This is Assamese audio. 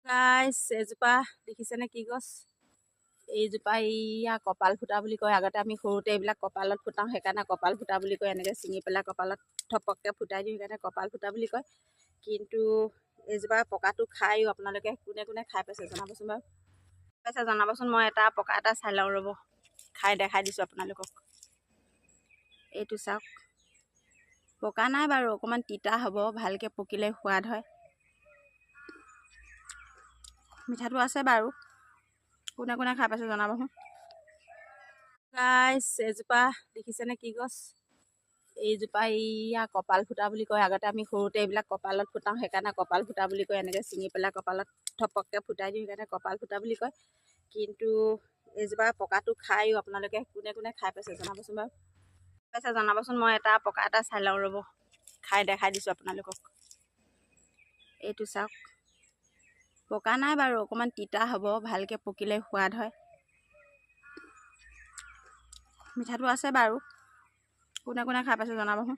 গাইছ এজোপা দেখিছেনে কি গছ? এইজোপা এইয়া কপাল ফুটা বুলি কয়। আগতে আমি সৰুতে এইবিলাক কপালত ফুটাওঁ, সেইকাৰণে কপাল ফুটা বুলি কয়। এনেকৈ ছিঙি পেলাই কপালত থপককৈ ফুটাই দিওঁ, সেইকাৰণে কপাল ফুটা বুলি কয়। কিন্তু এইজোপা পকাটো খায়ো আপোনালোকে কোনে কোনে খাই পাইছে জনাবচোন বাৰু। পাইছে জনাবচোন। মই পকা এটা চাই লওঁ ৰ'ব, খাই দেখাই দিছোঁ আপোনালোকক। এইটো চাওক, পকা নাই বাৰু, অকণমান তিতা হ'ব, ভালকৈ পকিলে সোৱাদ হয়। মিঠাটো আছে বাৰু, কোনে কোনে খাই পাইছে জনাবচোন। গাইছ এজোপা দেখিছেনে কি গছ? এইজোপা এইয়া কপাল ফুটা বুলি কয়। আগতে আমি সৰুতে এইবিলাক কপালত ফুটাওঁ, সেইকাৰণে কপাল ফুটা বুলি কয়। এনেকৈ ছিঙি পেলাই কপালত থপককৈ ফুটাই দিওঁ, সেইকাৰণে কপাল ফুটা বুলি কয়। কিন্তু এইজোপা পকাটো খায়ো আপোনালোকে কোনে কোনে খাই পাইছে জনাবচোন বাৰু। পাইছে জনাবচোন। মই পকা এটা চাই লওঁ ৰ'ব, খাই দেখাই দিছোঁ আপোনালোকক। এইটো চাওক, পকা নাই বাৰু, অকণমান তিতা হ'ব, ভালকৈ পকিলে সোৱাদ হয়। মিঠাটো আছে বাৰু, কোনে কোনে খাই পাইছে জনাবচোন।